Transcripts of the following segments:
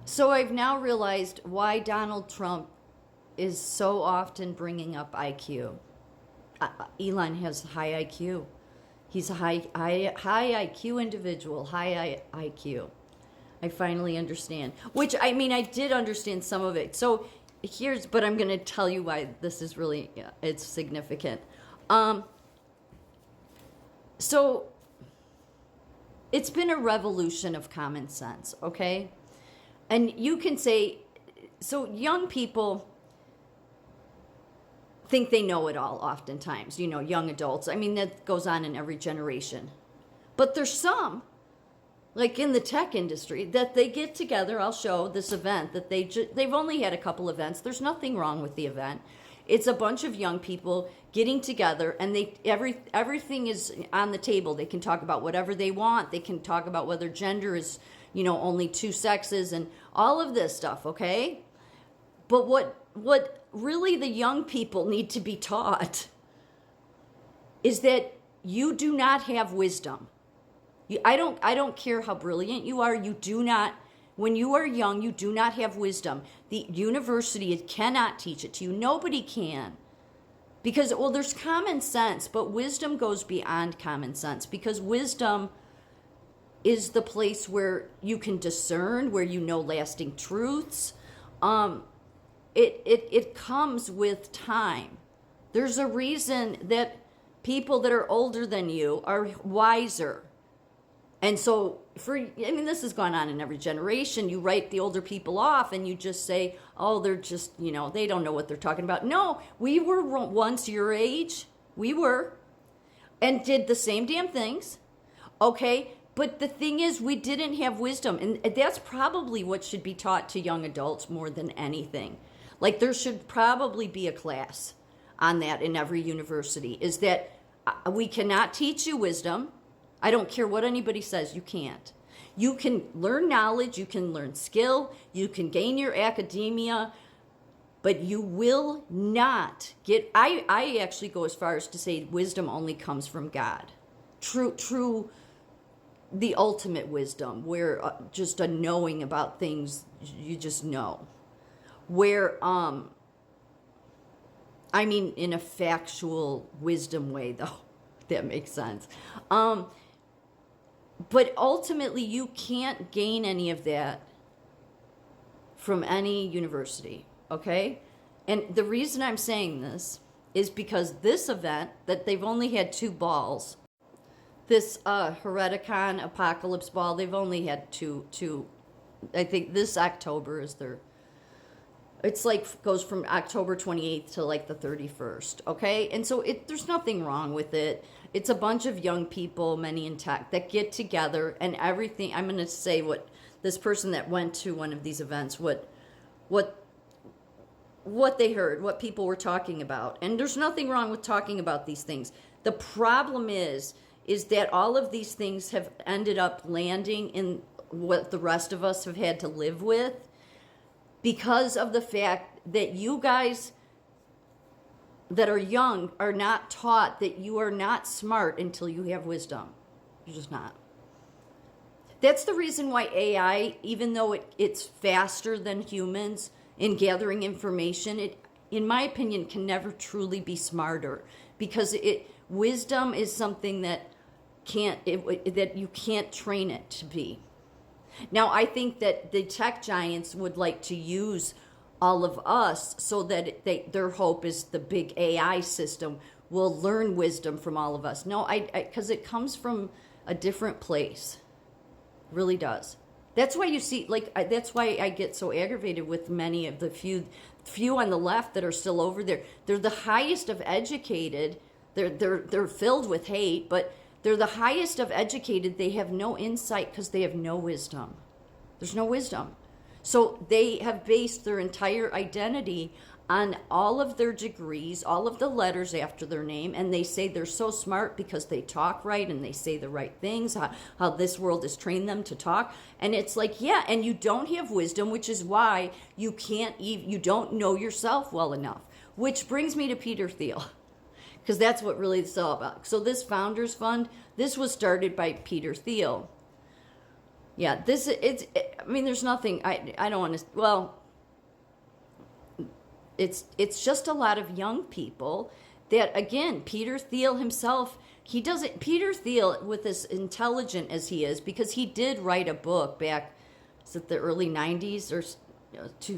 So I've now realized why Donald Trump is so often bringing up IQ. Elon has high IQ. He's a high IQ individual, high IQ. I finally understand. Which, I mean, I did understand some of it. So but I'm going to tell you why this is really, it's significant. So it's been a revolution of common sense, okay? And you can say, so young people think they know it all oftentimes, young adults. I mean, that goes on in every generation. But there's some, like in the tech industry, that they get together. I'll show this event that they've only had a couple events. There's nothing wrong with the event. It's a bunch of young people getting together, and everything is on the table. They can talk about whatever they want. They can talk about whether gender is, only two sexes and all of this stuff, okay? But what really the young people need to be taught is that you do not have wisdom. I don't care how brilliant you are. You do not. When you are young, you do not have wisdom. The university cannot teach it to you. Nobody can. Because, well, there's common sense, but wisdom goes beyond common sense. Because wisdom is the place where you can discern, where you know lasting truths. It comes with time. There's a reason that people that are older than you are wiser. And so, this has gone on in every generation. You write the older people off and you just say, oh, they're just, they don't know what they're talking about. No, we were once your age. We were. And did the same damn things. Okay? But the thing is, we didn't have wisdom. And that's probably what should be taught to young adults more than anything. Like, there should probably be a class on that in every university, is that we cannot teach you wisdom. I don't care what anybody says, you can't. You can learn knowledge, you can learn skill, you can gain your academia, but you will not get, I actually go as far as to say wisdom only comes from God. True, the ultimate wisdom, where just a knowing about things, you just know. Where, in a factual wisdom way, though, if that makes sense. But ultimately, you can't gain any of that from any university, okay? And the reason I'm saying this is because this event, that they've only had 2 balls, this Hereticon Apocalypse Ball, they've only had two. I think this October is it's like goes from October 28th to like the 31st, okay? And so there's nothing wrong with it. It's a bunch of young people, many in tech, that get together and everything. I'm going to say what this person that went to one of these events, what they heard, what people were talking about. And there's nothing wrong with talking about these things. The problem is that all of these things have ended up landing in what the rest of us have had to live with, because of the fact that you guys that are young are not taught that you are not smart until you have wisdom. You're just not. That's the reason why AI, even though it's faster than humans in gathering information, it, in my opinion, can never truly be smarter, because wisdom is something that that you can't train it to be. Now, I think that the tech giants would like to use all of us so that their hope is the big AI system will learn wisdom from all of us. No, because it comes from a different place. It really does. That's why you see, that's why I get so aggravated with many of the few on the left that are still over there. They're the highest of educated. They're filled with hate, but they're the highest of educated. They have no insight because they have no wisdom. There's no wisdom. So they have based their entire identity on all of their degrees, all of the letters after their name, and they say they're so smart because they talk right and they say the right things, how this world has trained them to talk. And it's like, yeah, and you don't have wisdom, which is why you don't know yourself well enough. Which brings me to Peter Thiel, because that's what really it's all about. So this Founders Fund, this was started by Peter Thiel. Yeah, I mean, there's nothing. I don't want to. Well, it's just a lot of young people that, again, Peter Thiel himself, he doesn't. Peter Thiel, with as intelligent as he is, because he did write a book back, is it the early '90s or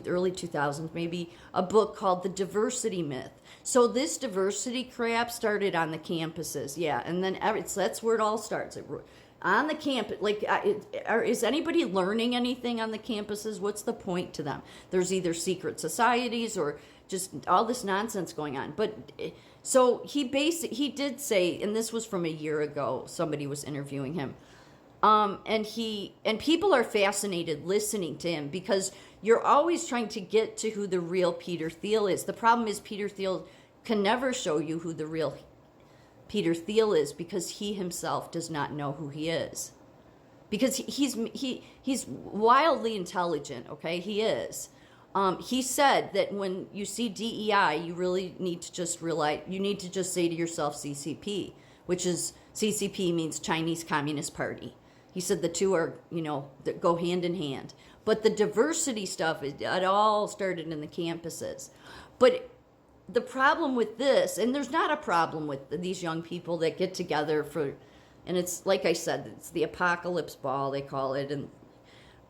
early 2000s, maybe, a book called The Diversity Myth. So this diversity crap started on the campuses, yeah, and then that's where it all starts. On the campus, like, is anybody learning anything on the campuses? What's the point to them? There's either secret societies or just all this nonsense going on. But so he did say, and this was from a year ago, somebody was interviewing him, and people are fascinated listening to him because you're always trying to get to who the real Peter Thiel is. The problem is Peter Thiel can never show you who the real Peter Thiel is because he himself does not know who he is. Because he's wildly intelligent, okay? He is. He said that when you see DEI, you really need to just realize, you need to just say to yourself CCP, which is, CCP means Chinese Communist Party. He said the two are, that go hand in hand. But the diversity stuff, it all started in the campuses. But the problem with this, and there's not a problem with these young people that get together for, and it's like I said, it's the apocalypse ball, they call it.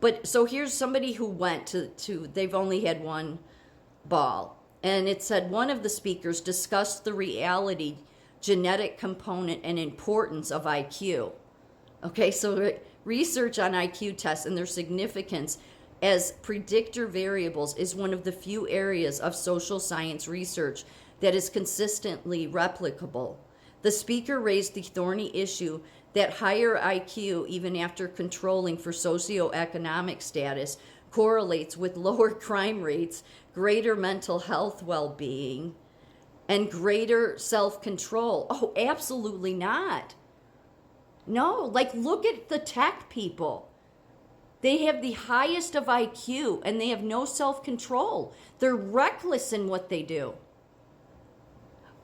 But so here's somebody who went to they've only had one ball. And it said one of the speakers discussed the reality, genetic component, and importance of IQ. Okay, so research on IQ tests and their significance as predictor variables is one of the few areas of social science research that is consistently replicable. The speaker raised the thorny issue that higher IQ, even after controlling for socioeconomic status, correlates with lower crime rates, greater mental health well-being, and greater self-control. Oh, absolutely not. No, like, look at the tech people. They have the highest of IQ and they have no self-control. They're reckless in what they do.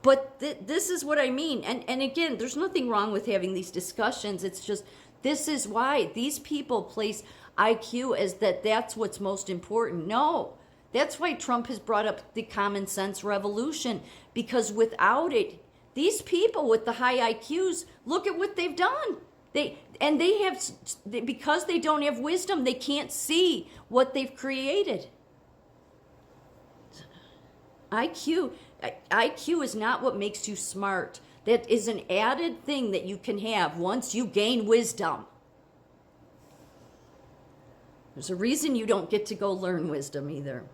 But this is what I mean. And again, there's nothing wrong with having these discussions. It's just, this is why these people place IQ as that's what's most important. No, that's why Trump has brought up the common sense revolution, because without it, these people with the high IQs, look at what they've done. Because they don't have wisdom, they can't see what they've created. IQ is not what makes you smart. That is an added thing that you can have once you gain wisdom. There's a reason you don't get to go learn wisdom either.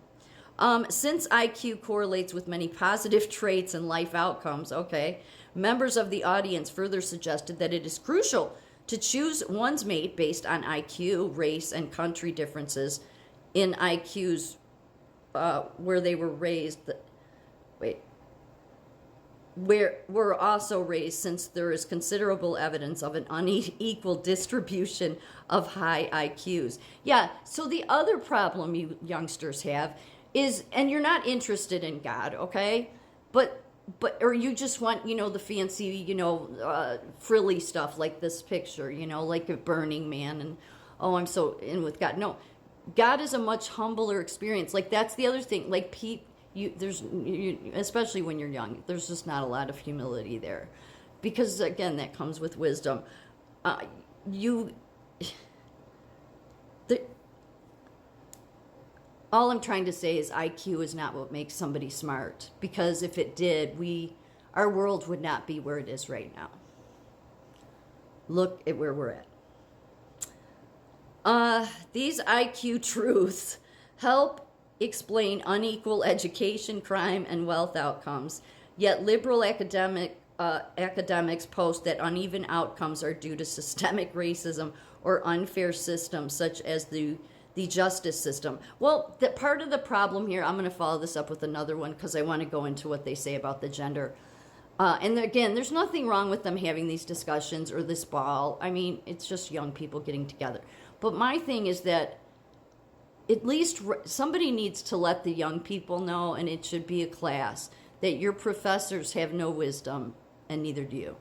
Since IQ correlates with many positive traits and life outcomes, okay, members of the audience further suggested that it is crucial to choose one's mate based on IQ, race, and country differences in IQs where they were raised. Where were also raised, since there is considerable evidence of an unequal distribution of high IQs. Yeah, so the other problem you youngsters have is, and you're not interested in God, okay? But or you just want, the fancy, frilly stuff like this picture, like a Burning Man, and oh, I'm so in with God. No, God is a much humbler experience. Like, that's the other thing. Like, especially when you're young, there's just not a lot of humility there, because again, that comes with wisdom. All I'm trying to say is IQ is not what makes somebody smart, because if it did, our world would not be where it is right now. Look at where we're at. These IQ truths help explain unequal education, crime, and wealth outcomes, yet liberal academics post that uneven outcomes are due to systemic racism or unfair systems such as the justice system. Well, part of the problem here, I'm going to follow this up with another one because I want to go into what they say about the gender. And again, there's nothing wrong with them having these discussions or this ball. I mean, it's just young people getting together. But my thing is that at least somebody needs to let the young people know, and it should be a class, that your professors have no wisdom and neither do you.